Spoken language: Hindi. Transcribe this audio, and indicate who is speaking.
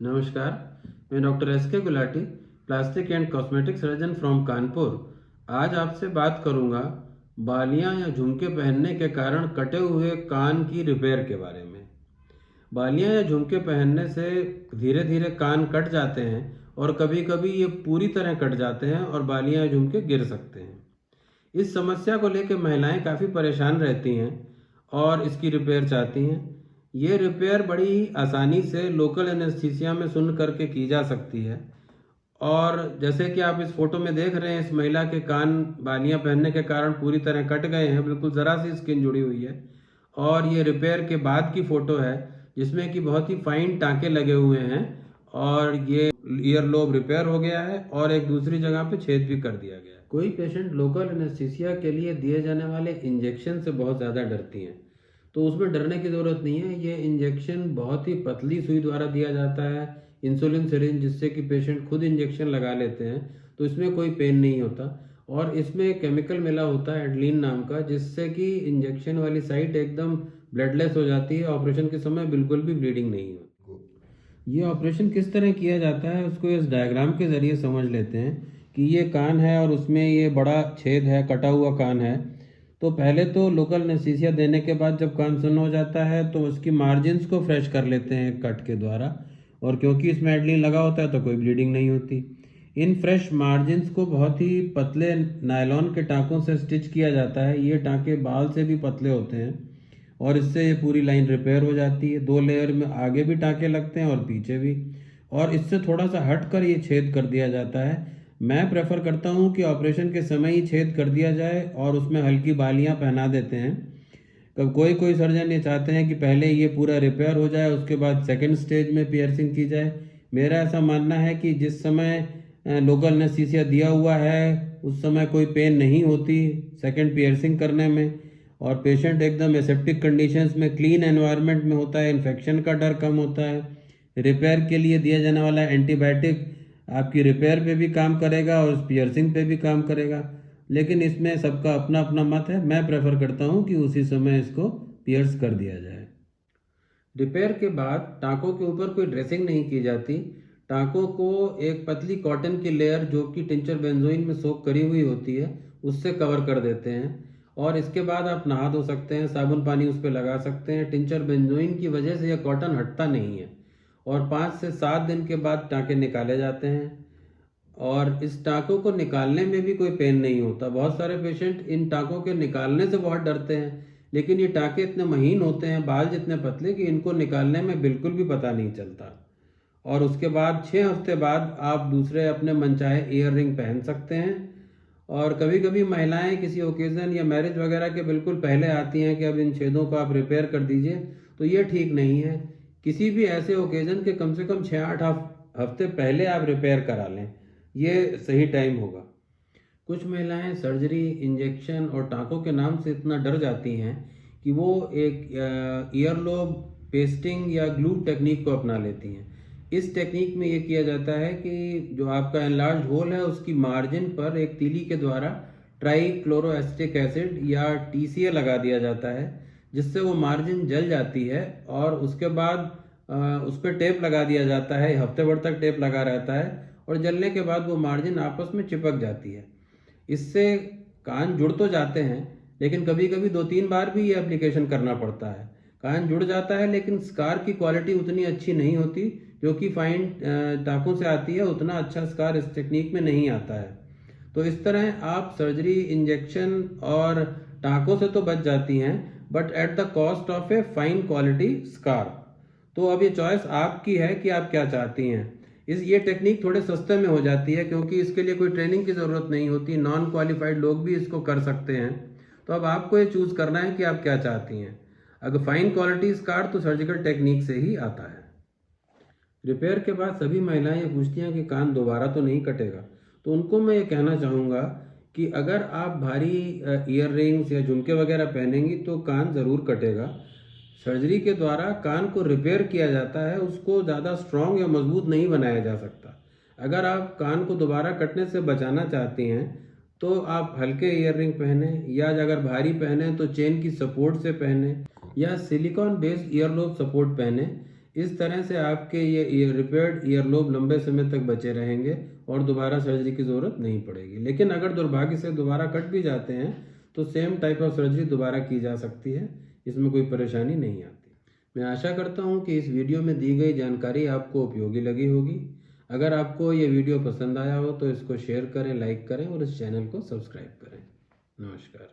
Speaker 1: नमस्कार, मैं डॉक्टर एस के Gulati, plastic and cosmetic surgeon from Kanpur. आज आपसे बात करूंगा बालियां या झुमके पहनने के कारण कटे हुए कान की रिपेयर के बारे में। बालियां या झुमके पहनने से धीरे धीरे कान कट जाते हैं और कभी कभी ये पूरी तरह कट जाते हैं और बालियां या झुमके गिर सकते हैं। इस समस्या को लेकर महिलाएं काफ़ी परेशान रहती हैं और इसकी रिपेयर चाहती हैं। ये रिपेयर बड़ी ही आसानी से लोकल एनेस्थीसिया में सुन करके की जा सकती है। और जैसे कि आप इस फोटो में देख रहे हैं, इस महिला के कान बालियां पहनने के कारण पूरी तरह कट गए हैं, बिल्कुल ज़रा सी स्किन जुड़ी हुई है। और ये रिपेयर के बाद की फ़ोटो है जिसमें कि बहुत ही फाइन टाँके लगे हुए हैं और ये ईयर लोब रिपेयर हो गया है और एक दूसरी जगह पे छेद भी कर दिया गया है। कोई पेशेंट लोकल एनेस्थीसिया के लिए दिए जाने वाले इंजेक्शन से बहुत ज़्यादा डरती हैं, तो उसमें डरने की ज़रूरत नहीं है। ये इंजेक्शन बहुत ही पतली सुई द्वारा दिया जाता है, इंसुलिन सिरिंज, जिससे कि पेशेंट खुद इंजेक्शन लगा लेते हैं, तो इसमें कोई पेन नहीं होता। और इसमें केमिकल मिला होता है एडलिन नाम का, जिससे कि इंजेक्शन वाली साइट एकदम ब्लडलेस हो जाती है। ऑपरेशन के समय बिल्कुल भी ब्लीडिंग नहीं होती। ये ऑपरेशन किस तरह किया जाता है उसको इस डायग्राम के ज़रिए समझ लेते हैं कि ये कान है और उसमें ये बड़ा छेद है, कटा हुआ कान है। तो पहले तो लोकल एनेस्थीसिया देने के बाद जब कान सुन्न हो जाता है तो उसकी मार्जिन्स को फ्रेश कर लेते हैं कट के द्वारा, और क्योंकि इसमें एडलिन लगा होता है तो कोई ब्लीडिंग नहीं होती। इन फ्रेश मार्जिन्स को बहुत ही पतले नायलॉन के टाँकों से स्टिच किया जाता है। ये टाँके बाल से भी पतले होते हैं और इससे ये पूरी लाइन रिपेयर हो जाती है। 2 लेयर में आगे भी टाँके लगते हैं और पीछे भी, और इससे थोड़ा सा हट कर ये छेद कर दिया जाता है। मैं प्रेफर करता हूँ कि ऑपरेशन के समय ही छेद कर दिया जाए और उसमें हल्की बालियाँ पहना देते हैं। कब कोई कोई सर्जन ये चाहते हैं कि पहले ये पूरा रिपेयर हो जाए, उसके बाद सेकंड स्टेज में पियर्सिंग की जाए। मेरा ऐसा मानना है कि जिस समय लोकल एनेस्थीसिया दिया हुआ है उस समय कोई पेन नहीं होती सेकंड पियर्सिंग करने में, और पेशेंट एकदम एसेप्टिक कंडीशंस में क्लीन एनवायरनमेंट में होता है, इन्फेक्शन का डर कम होता है। रिपेयर के लिए दिया जाने वाला एंटीबायोटिक आपकी रिपेयर पे भी काम करेगा और पियर्सिंग पे भी काम करेगा। लेकिन इसमें सबका अपना अपना मत है। मैं प्रेफर करता हूँ कि उसी समय इसको पियर्स कर दिया जाए। रिपेयर के बाद टाँकों के ऊपर कोई ड्रेसिंग नहीं की जाती। टाँकों को एक पतली कॉटन की लेयर जो कि टिंचर बेंजोइन में सोक करी हुई होती है उससे कवर कर देते हैं, और इसके बाद आप नहा धो सकते हैं, साबुन पानी उस पर लगा सकते हैं। टिंचर बेंजोइन की वजह से यह कॉटन हटता नहीं है और 5 से 7 दिन के बाद टाँके निकाले जाते हैं। और इस टाँकों को निकालने में भी कोई पेन नहीं होता। बहुत सारे पेशेंट इन टाँकों के निकालने से बहुत डरते हैं, लेकिन ये टाँके इतने महीन होते हैं, बाल जितने पतले, कि इनको निकालने में बिल्कुल भी पता नहीं चलता। और उसके बाद 6 हफ्ते बाद आप दूसरे अपने मनचाहे ईयर रिंग पहन सकते हैं। और कभी कभी महिलाएं किसी ओकेज़न या मैरिज वगैरह के बिल्कुल पहले आती हैं कि अब इन छेदों को आप रिपेयर कर दीजिए, तो ये ठीक नहीं है। किसी भी ऐसे ओकेज़न के कम से कम 6-8 हफ्ते पहले आप रिपेयर करा लें, ये सही टाइम होगा। कुछ महिलाएं सर्जरी, इंजेक्शन और टाँकों के नाम से इतना डर जाती हैं कि वो एक ईयरलोब पेस्टिंग या ग्लू टेक्निक को अपना लेती हैं। इस टेक्निक में ये किया जाता है कि जो आपका एनलार्ज होल है उसकी मार्जिन पर एक तीली के द्वारा ट्राई क्लोरोएसिटिक एसिड या TCA लगा दिया जाता है, जिससे वो मार्जिन जल जाती है। और उसके बाद उस पर टेप लगा दिया जाता है, हफ्ते भर तक टेप लगा रहता है, और जलने के बाद वो मार्जिन आपस में चिपक जाती है। इससे कान जुड़ तो जाते हैं, लेकिन कभी कभी 2-3 बार भी ये एप्लीकेशन करना पड़ता है। कान जुड़ जाता है लेकिन स्कार की क्वालिटी उतनी अच्छी नहीं होती, जो कि फाइन टाँकों से आती है। उतना अच्छा स्कार इस टेक्निक में नहीं आता है। तो इस तरह आप सर्जरी, इंजेक्शन और टाँकों से तो बच जाती हैं, but at the cost of a fine quality scar. तो अब ये चॉइस आपकी है कि आप क्या चाहती हैं। ये टेक्निक थोड़े सस्ते में हो जाती है क्योंकि इसके लिए कोई ट्रेनिंग की ज़रूरत नहीं होती, नॉन क्वालिफाइड लोग भी इसको कर सकते हैं। तो अब आपको ये चूज़ करना है कि आप क्या चाहती हैं। अगर फाइन क्वालिटी स्कार तो सर्जिकल टेक्निक से ही आता है। रिपेयर के बाद सभी महिलाएं ये पूछती हैं कि कान दोबारा तो नहीं कटेगा। तो उनको मैं ये कहना चाहूँगा कि अगर आप भारी ईयर रिंग्स या झुमके वगैरह पहनेंगी तो कान ज़रूर कटेगा। सर्जरी के द्वारा कान को रिपेयर किया जाता है, उसको ज़्यादा स्ट्रॉन्ग या मजबूत नहीं बनाया जा सकता। अगर आप कान को दोबारा कटने से बचाना चाहती हैं तो आप हल्के ईयर रिंग पहने, या अगर भारी पहने तो चेन की सपोर्ट से पहने, या सिलिकॉन बेस्ड ईयरलोब सपोर्ट पहने। इस तरह से आपके ये रिपेयर्ड ईयरलोब लंबे समय तक बचे रहेंगे और दोबारा सर्जरी की ज़रूरत नहीं पड़ेगी। लेकिन अगर दुर्भाग्य से दोबारा कट भी जाते हैं तो सेम टाइप ऑफ सर्जरी दोबारा की जा सकती है, इसमें कोई परेशानी नहीं आती। मैं आशा करता हूँ कि इस वीडियो में दी गई जानकारी आपको उपयोगी लगी होगी। अगर आपको ये वीडियो पसंद आया हो तो इसको शेयर करें, लाइक करें और इस चैनल को सब्सक्राइब करें। नमस्कार।